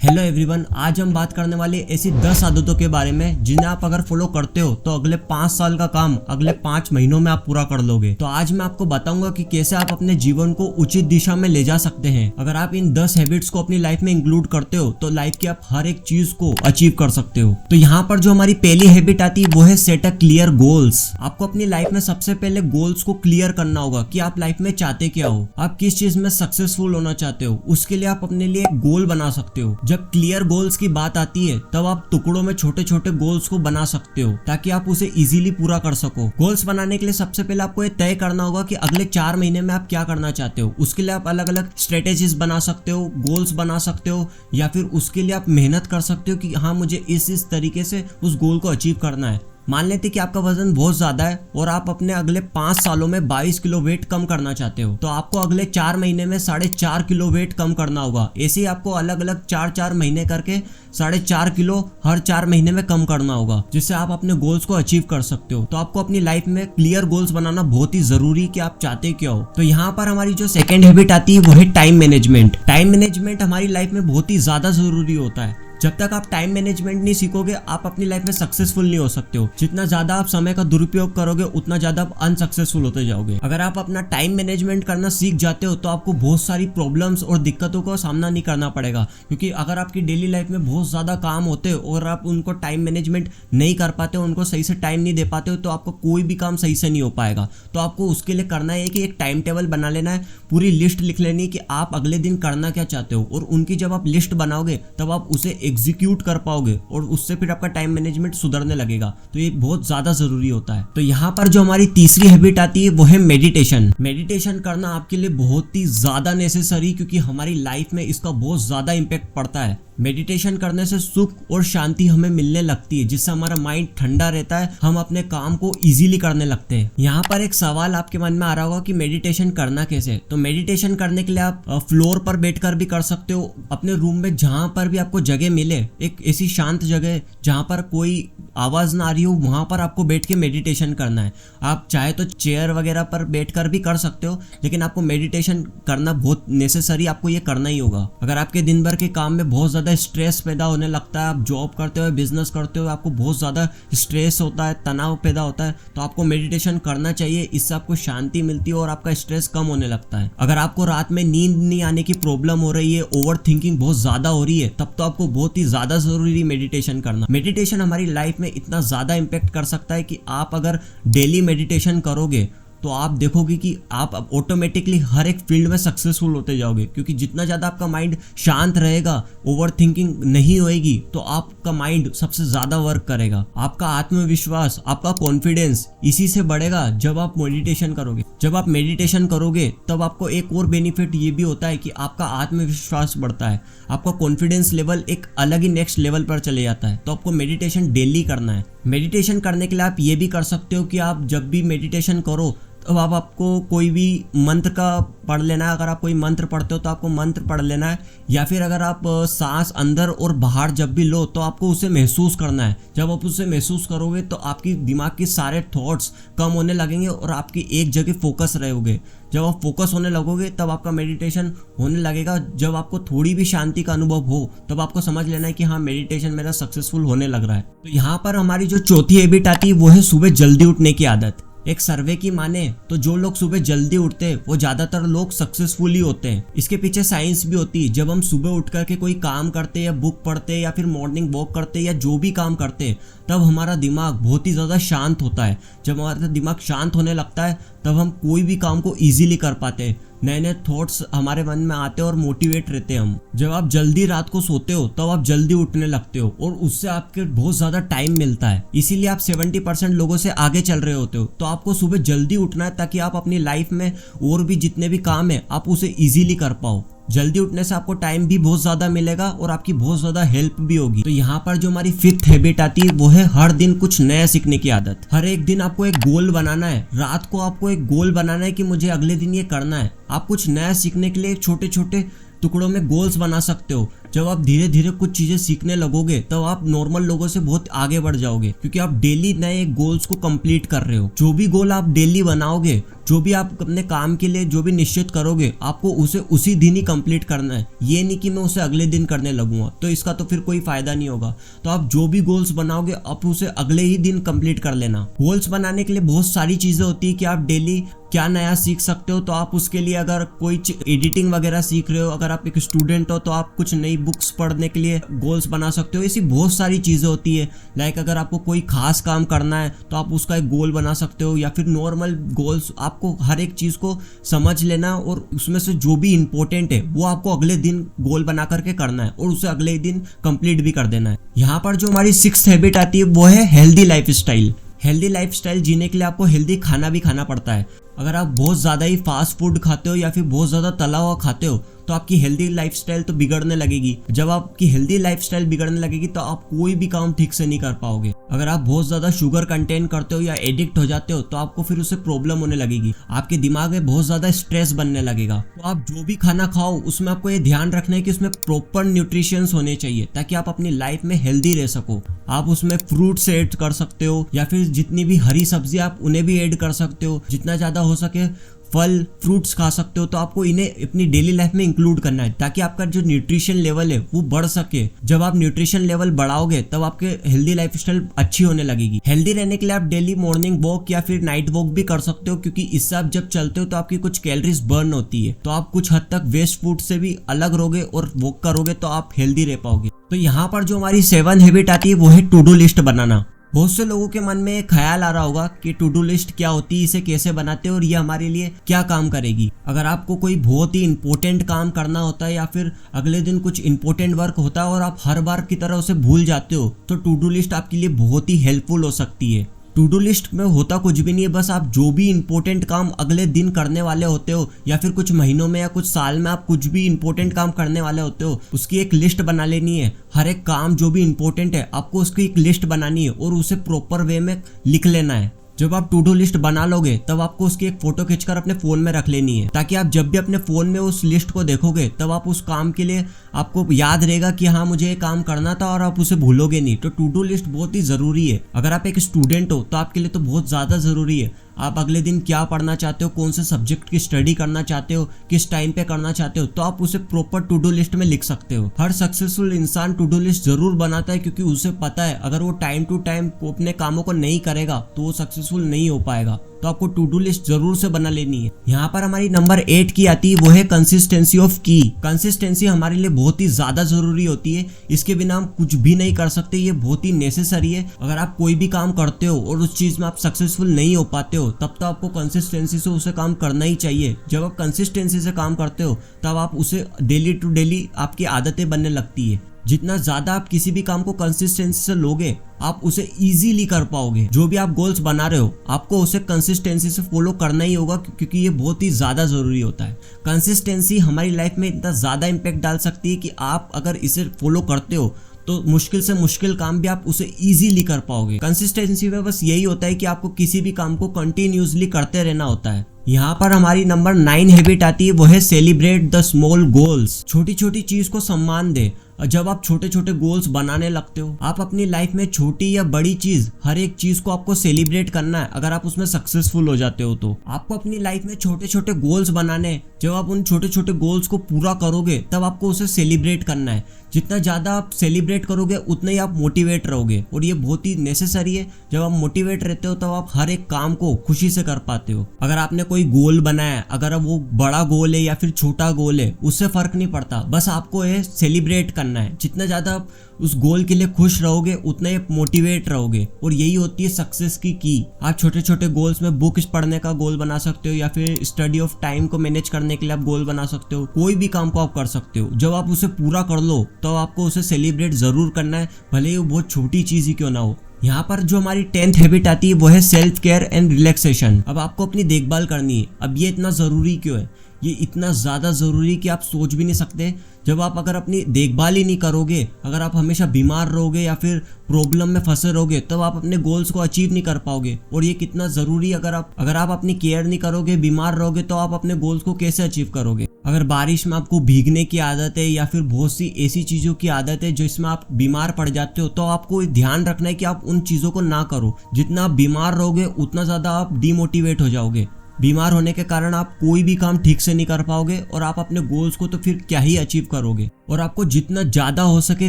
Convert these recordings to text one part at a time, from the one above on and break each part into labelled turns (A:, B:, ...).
A: Hello everyone, आज हम बात करने वाले ऐसी 10 आदतों के बारे में जिन्हें आप अगर फॉलो करते हो तो अगले 5 साल का काम अगले 5 महीनों में आप पूरा कर लोगे। तो आज मैं आपको बताऊंगा कि कैसे आप अपने जीवन को उचित दिशा में ले जा सकते हैं। अगर आप इन 10 हैबिट्स को अपनी लाइफ में इंक्लूड करते हो तो लाइफ की आप हर एक चीज को अचीव कर सकते हो। तो यहाँ पर जो हमारी पहली हैबिट आती है वो है सेट अ क्लियर गोल्स। आपको अपनी लाइफ में सबसे पहले गोल्स को क्लियर करना होगा कि आप लाइफ में चाहते क्या हो, आप किस चीज में सक्सेसफुल होना चाहते हो। उसके लिए आप अपने लिए एक गोल बना सकते हो। जब क्लियर गोल्स की बात आती है तब आप टुकड़ों में छोटे छोटे गोल्स को बना सकते हो ताकि आप उसे इजीली पूरा कर सको। गोल्स बनाने के लिए सबसे पहले आपको ये तय करना होगा कि अगले 4 महीने में आप क्या करना चाहते हो। उसके लिए आप अलग अलग स्ट्रेटेजीज बना सकते हो, गोल्स बना सकते हो, या फिर उसके लिए आप मेहनत कर सकते हो कि हाँ मुझे इस तरीके से उस गोल को अचीव करना है। मान लेते कि आपका वजन बहुत ज्यादा है और आप अपने अगले 5 सालों में 22 किलो वेट कम करना चाहते हो, तो आपको अगले 4 महीने में 4.5 किलो वेट कम करना होगा। ऐसे ही आपको अलग अलग 4 महीने करके 4.5 किलो हर 4 महीने में कम करना होगा, जिससे आप अपने गोल्स को अचीव कर सकते हो। तो आपको अपनी लाइफ में क्लियर गोल्स बनाना बहुत ही जरूरी कि आप चाहते क्या हो। तो यहाँ पर हमारी जो सेकेंड हैबिट आती है वो है टाइम मैनेजमेंट। टाइम मैनेजमेंट हमारी लाइफ में बहुत ही ज्यादा जरूरी होता है। जब तक आप टाइम मैनेजमेंट नहीं सीखोगे आप अपनी लाइफ में सक्सेसफुल नहीं हो सकते हो। जितना ज्यादा आप समय का दुरुपयोग करोगे उतना ज्यादा आप अनसक्सेसफुल होते जाओगे। अगर आप अपना टाइम मैनेजमेंट करना सीख जाते हो तो आपको बहुत सारी प्रॉब्लम्स और दिक्कतों का सामना नहीं करना पड़ेगा, क्योंकि अगर आपकी डेली लाइफ में बहुत ज्यादा काम होते हैं और आप उनको टाइम मैनेजमेंट नहीं कर पाते हो, उनको सही से टाइम नहीं दे पाते हो, तो आपको कोई भी काम सही से नहीं हो पाएगा। तो आपको उसके लिए करना है कि एक टाइम टेबल बना लेना है, पूरी लिस्ट लिख लेनी है कि आप अगले दिन करना क्या चाहते हो, और उनकी जब आप लिस्ट बनाओगे तब आप उसे एग्जीक्यूट कर पाओगे और उससे फिर आपका टाइम मैनेजमेंट सुधरने लगेगा। तो ये बहुत ज्यादा जरूरी होता है। तो यहाँ पर जो हमारी तीसरी हैबिट आती है वो है मेडिटेशन। मेडिटेशन करना आपके लिए बहुत ही ज्यादा नेसेसरी, क्योंकि हमारी लाइफ में इसका बहुत ज्यादा इम्पैक्ट पड़ता है। मेडिटेशन करने से सुख और शांति हमें मिलने लगती है, जिससे हमारा माइंड ठंडा रहता है, हम अपने काम को इजीली करने लगते हैं। यहाँ पर एक सवाल आपके मन में आ रहा होगा कि मेडिटेशन करना कैसे। तो मेडिटेशन करने के लिए आप फ्लोर पर बैठकर भी कर सकते हो, अपने रूम में जहां पर भी आपको जगह मिले, एक ऐसी शांत जगह जहां पर कोई आवाज ना आ रही हो, वहां पर आपको बैठ के मेडिटेशन करना है। आप चाहे तो चेयर वगैरह पर बैठकर भी कर सकते हो, लेकिन आपको मेडिटेशन करना बहुत नेसेसरी, आपको ये करना ही होगा। अगर आपके दिन भर के काम में बहुत ज्यादा स्ट्रेस पैदा होने लगता है, आप जॉब करते हो, बिजनेस करते हो, आपको बहुत ज्यादा स्ट्रेस होता है, तनाव पैदा होता है, तो आपको मेडिटेशन करना चाहिए। इससे आपको शांति मिलती है और आपका स्ट्रेस कम होने लगता है। अगर आपको रात में नींद नहीं आने की प्रॉब्लम हो रही है, ओवर थिंकिंग बहुत ज्यादा हो रही है, तब तो आपको बहुत ही ज्यादा जरूरी मेडिटेशन करना। मेडिटेशन हमारी लाइफ में इतना ज्यादा इम्पैक्ट कर सकता है कि आप अगर डेली मेडिटेशन करोगे तो आप देखोगे कि आप ऑटोमेटिकली हर एक फील्ड में सक्सेसफुल होते जाओगे, क्योंकि जितना ज्यादा आपका माइंड शांत रहेगा, ओवर थिंकिंग नहीं होएगी, तो आपका माइंड सबसे ज्यादा वर्क करेगा। आपका आत्मविश्वास, आपका कॉन्फिडेंस इसी से बढ़ेगा जब आप मेडिटेशन करोगे। जब आप मेडिटेशन करोगे तब आपको एक और बेनिफिट ये भी होता है कि आपका आत्मविश्वास बढ़ता है, आपका कॉन्फिडेंस लेवल एक अलग ही नेक्स्ट लेवल पर चले जाता है। तो आपको मेडिटेशन डेली करना है। मेडिटेशन करने के लिए आप ये भी कर सकते हो कि आप जब भी मेडिटेशन करो तो अब आपको कोई भी मंत्र का पढ़ लेना है। अगर आप कोई मंत्र पढ़ते हो तो आपको मंत्र पढ़ लेना है, या फिर अगर आप सांस अंदर और बाहर जब भी लो तो आपको उसे महसूस करना है। जब आप उसे महसूस करोगे तो आपकी दिमाग के सारे थॉट्स कम होने लगेंगे और आपकी एक जगह फोकस रहोगे। जब आप फोकस होने लगोगे तब आपका मेडिटेशन होने लगेगा। जब आपको थोड़ी भी शांति का अनुभव हो तब आपको समझ लेना है कि हाँ मेडिटेशन मेरा सक्सेसफुल होने लग रहा है। तो यहाँ पर हमारी जो चौथी हैबिट आती है वो है सुबह जल्दी उठने की आदत। एक सर्वे की माने तो जो लोग सुबह जल्दी उठते हैं वो ज्यादातर लोग सक्सेसफुल ही होते हैं। इसके पीछे साइंस भी होती है। जब हम सुबह उठ करके कोई काम करते हैं या बुक पढ़ते हैं या फिर मॉर्निंग वॉक करते हैं या जो भी काम करते हैं, तब हमारा दिमाग बहुत ही ज्यादा शांत होता है। जब हमारा दिमाग शांत होने लगता है तब हम कोई भी काम को इजीली कर पाते हैं, नए नए थॉट्स हमारे मन में आते हैं और मोटिवेट रहते हैं हम। जब आप जल्दी रात को सोते हो तब आप जल्दी उठने लगते हो और उससे आपके बहुत ज्यादा टाइम मिलता है, इसीलिए आप 70% लोगों से आगे चल रहे होते हो। तो आपको सुबह जल्दी उठना है ताकि आप अपनी लाइफ में और भी जितने भी काम है आप उसे इजीली कर पाओ। जल्दी उठने से आपको टाइम भी बहुत ज्यादा मिलेगा और आपकी बहुत ज्यादा हेल्प भी होगी। तो यहाँ पर जो हमारी 5th हैबिट आती है वो है हर दिन कुछ नया सीखने की आदत। हर एक दिन आपको एक गोल बनाना है। रात को आपको एक गोल बनाना है कि मुझे अगले दिन ये करना है। आप कुछ नया सीखने के लिए छोटे छोटे टुकड़ों में गोल्स बना सकते हो। जब आप धीरे धीरे कुछ चीजें सीखने लगोगे तब आप नॉर्मल लोगों से बहुत आगे बढ़ जाओगे, क्योंकि आप डेली नए गोल्स को कंप्लीट कर रहे हो। जो भी गोल आप डेली बनाओगे, जो भी आप अपने काम के लिए जो भी निश्चित करोगे, आपको उसे उसी दिन ही कंप्लीट करना है। ये नहीं कि मैं उसे अगले दिन करने लगूंगा, तो इसका तो फिर कोई फायदा नहीं होगा। तो आप जो भी गोल्स बनाओगे आप उसे अगले ही दिन कंप्लीट कर लेना। गोल्स बनाने के लिए बहुत सारी चीजें होती है कि आप डेली क्या नया सीख सकते हो। तो आप उसके लिए अगर कोई एडिटिंग वगैरह सीख रहे हो, अगर आप एक स्टूडेंट हो तो आप कुछ नई बुक्स पढ़ने के लिए गोल्स बना सकते हो। ऐसी बहुत सारी चीजें होती है। लाइक अगर आपको कोई खास काम करना है तो आप उसका एक गोल बना सकते हो, या फिर नॉर्मल गोल्स। आपको हर एक चीज को समझ लेना और उसमें से जो भी इंपॉर्टेंट है वो आपको अगले दिन गोल बना करके करना है और उसे अगले दिन कंप्लीट भी कर देना है। यहाँ पर जो हमारी 6th हैबिट आती है वो है हेल्दी लाइफस्टाइल। हेल्दी लाइफस्टाइल जीने के लिए आपको हेल्दी खाना भी खाना पड़ता है। अगर आप बहुत ज़्यादा ही फास्ट फूड खाते हो या फिर बहुत ज़्यादा तला हुआ खाते हो तो आपकी हेल्दी लाइफस्टाइल तो बिगड़ने लगेगी। जब आपकी हेल्दी लाइफस्टाइल बिगड़ने लगेगी तो आप कोई भी काम ठीक से नहीं कर पाओगे। अगर आप बहुत ज़्यादा शुगर कंटेंट करते हो या एडिक्ट हो जाते हो तो आपको फिर उससे प्रॉब्लम होने लगेगी। आपके दिमाग में बहुत ज़्यादा स्ट्रेस बनने लगेगा। तो आप जो भी खाना खाओ उसमें आपको ये ध्यान रखना है कि उसमें प्रॉपर न्यूट्रिशंस होने चाहिए, ताकि आप अपनी लाइफ में हेल्दी रह सको। आप उसमें फ्रूट्स ऐड कर सकते हो, या फिर जितनी भी हरी सब्जी आप उन्हें भी ऐड कर सकते हो। जितना ज़्यादा हो सके फल फ्रूट्स खा सकते हो। तो आपको इन्हें अपनी डेली लाइफ में इंक्लूड करना है, ताकि आपका जो न्यूट्रिशन लेवल है वो बढ़ सके। जब आप न्यूट्रिशन लेवल बढ़ाओगे तब आपके हेल्दी लाइफस्टाइल अच्छी होने लगेगी। हेल्दी रहने के लिए आप डेली मॉर्निंग वॉक या फिर नाइट वॉक भी कर सकते हो, क्योंकि इससे आप जब चलते हो तो आपकी कुछ कैलोरीज बर्न होती है। तो आप कुछ हद तक वेस्ट फूड से भी अलग रहोगे और वॉक करोगे तो आप हेल्दी रह पाओगे। तो यहाँ पर जो हमारी 7th हैबिट आती है वो है टू डू लिस्ट बनाना। बहुत से लोगों के मन में एक ख्याल आ रहा होगा कि टू डू लिस्ट क्या होती है, इसे कैसे बनाते हैं और ये हमारे लिए क्या काम करेगी। अगर आपको कोई बहुत ही इंपॉर्टेंट काम करना होता है या फिर अगले दिन कुछ इंपॉर्टेंट वर्क होता है और आप हर बार की तरह उसे भूल जाते हो, तो टू डू लिस्ट आपके लिए बहुत ही हेल्पफुल हो सकती है। टू डू लिस्ट में होता कुछ भी नहीं है, बस आप जो भी इंपॉर्टेंट काम अगले दिन करने वाले होते हो या फिर कुछ महीनों में या कुछ साल में आप कुछ भी इंपॉर्टेंट काम करने वाले होते हो, उसकी एक लिस्ट बना लेनी है। हर एक काम जो भी इंपॉर्टेंट है आपको उसकी एक लिस्ट बनानी है और उसे प्रॉपर वे में लिख लेना है। जब आप टू डू लिस्ट बना लोगे तब आपको उसकी एक फोटो खींचकर अपने फोन में रख लेनी है, ताकि आप जब भी अपने फोन में उस लिस्ट को देखोगे तब आप उस काम के लिए आपको याद रहेगा कि हाँ मुझे ये काम करना था, और आप उसे भूलोगे नहीं। तो टू डू लिस्ट बहुत ही जरूरी है। अगर आप एक स्टूडेंट हो तो आपके लिए तो बहुत ज्यादा जरूरी है। आप अगले दिन क्या पढ़ना चाहते हो, कौन से सब्जेक्ट की स्टडी करना चाहते हो, किस टाइम पे करना चाहते हो, तो आप उसे प्रॉपर टू डू लिस्ट में लिख सकते हो। हर सक्सेसफुल इंसान टू डू लिस्ट जरूर बनाता है, क्योंकि उसे पता है अगर वो टाइम टू टाइम अपने कामों को नहीं करेगा तो वो सक्सेसफुल नहीं हो पाएगा। तो आपको टू डू लिस्ट जरूर से बना लेनी है। यहाँ पर हमारी नंबर 8 की आती है वो है कंसिस्टेंसी ऑफ की। कंसिस्टेंसी हमारे लिए बहुत ही ज्यादा जरूरी होती है। इसके बिना हम कुछ भी नहीं कर सकते। ये बहुत ही नेसेसरी है। अगर आप कोई भी काम करते हो और उस चीज में आप सक्सेसफुल नहीं हो पाते हो तब तो आपको कंसिस्टेंसी से उसे काम करना ही चाहिए। जब आप कंसिस्टेंसी से काम करते हो तब आप उसे डेली टू डेली आपकी आदतें बनने लगती है। जितना ज्यादा आप किसी भी काम को कंसिस्टेंसी से लोगे आप उसे इजीली कर पाओगे। जो भी आप गोल्स बना रहे हो आपको उसे कंसिस्टेंसी से फॉलो करना ही होगा, क्योंकि ये बहुत ही ज्यादा जरूरी होता है। कंसिस्टेंसी हमारी लाइफ में इतना ज्यादा इम्पैक्ट डाल सकती है कि आप अगर इसे फॉलो करते हो तो मुश्किल से मुश्किल काम भी आप उसे इजीली कर पाओगे। कंसिस्टेंसी में बस यही होता है कि आपको किसी भी काम को कंटिन्यूसली करते रहना होता है। यहाँ पर हमारी नंबर 9 हैबिट आती है वो है सेलिब्रेट द स्मॉल गोल्स। छोटी छोटी चीज को सम्मान दे। और जब आप छोटे छोटे गोल्स बनाने लगते हो, आप अपनी लाइफ में छोटी या बड़ी चीज हर एक चीज को आपको सेलिब्रेट करना है। अगर आप उसमें सक्सेसफुल हो जाते हो तो आपको अपनी लाइफ में छोटे छोटे गोल्स बनाने। जब आप उन छोटे छोटे गोल्स को पूरा करोगे तब आपको उसे सेलिब्रेट करना है। जितना ज्यादा आप सेलिब्रेट करोगे उतना ही आप मोटिवेट रहोगे, और ये बहुत ही नेसेसरी है। जब आप मोटिवेट रहते हो तब आप हर एक काम को खुशी से कर पाते हो। अगर आपने कोई गोल बनाया, अगर वो बड़ा गोल है या फिर छोटा गोल है, उससे फर्क नहीं पड़ता। बस आपको ये सेलिब्रेट करना है। जितना ज्यादा आप उस गोल के लिए खुश रहोगे उतना ही मोटिवेट रहोगे, और यही होती है सक्सेस की। आप छोटे छोटे गोल्स में बुक्स पढ़ने का गोल बना सकते हो, या फिर स्टडी ऑफ टाइम को मैनेज करने के लिए आप गोल बना सकते हो। कोई भी काम को आप कर सकते हो। जब आप उसे पूरा कर लो तो आपको उसे सेलिब्रेट जरूर करना है, भले ही वो बहुत छोटी चीज ही क्यों ना हो। यहाँ पर जो हमारी 10th हैबिट आती है वो है सेल्फ केयर एंड रिलैक्सेशन। अब आपको अपनी देखभाल करनी है। अब ये इतना जरूरी क्यों है? ये इतना ज्यादा जरूरी कि आप सोच भी नहीं सकते। जब आप अगर अपनी देखभाल ही नहीं करोगे, अगर आप हमेशा बीमार रहोगे या फिर प्रॉब्लम में फंसे रहोगे, तब आप अपने गोल्स को अचीव नहीं कर पाओगे। और ये कितना जरूरी, अगर आप अपनी केयर नहीं करोगे, बीमार रहोगे, तो आप अपने गोल्स को कैसे अचीव करोगे। अगर बारिश में आपको भीगने की आदत है या फिर बहुत सी ऐसी चीजों की आदत है जिसमें आप बीमार पड़ जाते हो, तो आपको ध्यान रखना है कि आप उन चीजों को ना करो। जितना आप बीमार रहोगे उतना ज्यादा आप डिमोटिवेट हो जाओगे। बीमार होने के कारण आप कोई भी काम ठीक से नहीं कर पाओगे और आप अपने गोल्स को तो फिर क्या ही अचीव करोगे। और आपको जितना ज़्यादा हो सके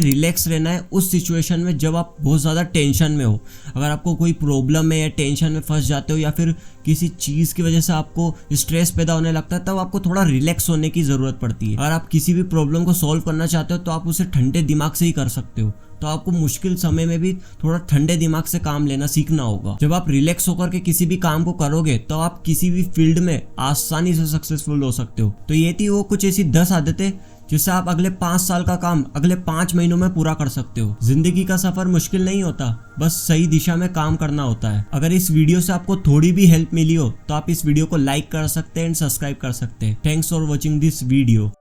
A: रिलैक्स रहना है उस सिचुएशन में जब आप बहुत ज़्यादा टेंशन में हो। अगर आपको कोई प्रॉब्लम है या टेंशन में फंस जाते हो या फिर किसी चीज़ की वजह से आपको स्ट्रेस पैदा होने लगता है, तब आपको थोड़ा रिलैक्स होने की ज़रूरत पड़ती है। अगर आप किसी भी प्रॉब्लम को सॉल्व करना चाहते हो तो आप उसे ठंडे दिमाग से ही कर सकते हो। तो आपको मुश्किल समय में भी थोड़ा ठंडे दिमाग से काम लेना सीखना होगा। जब आप रिलैक्स होकर के किसी भी काम को करोगे तो आप किसी भी फील्ड में आसानी से सक्सेसफुल हो सकते हो। तो ये थी वो कुछ ऐसी 10 आदतें जिससे आप अगले 5 साल का काम अगले 5 महीनों में पूरा कर सकते हो। जिंदगी का सफर मुश्किल नहीं होता, बस सही दिशा में काम करना होता है। अगर इस वीडियो से आपको थोड़ी भी हेल्प मिली हो तो आप इस वीडियो को लाइक कर सकते हैं एंड सब्सक्राइब कर सकते हैं। Thanks for watching this video.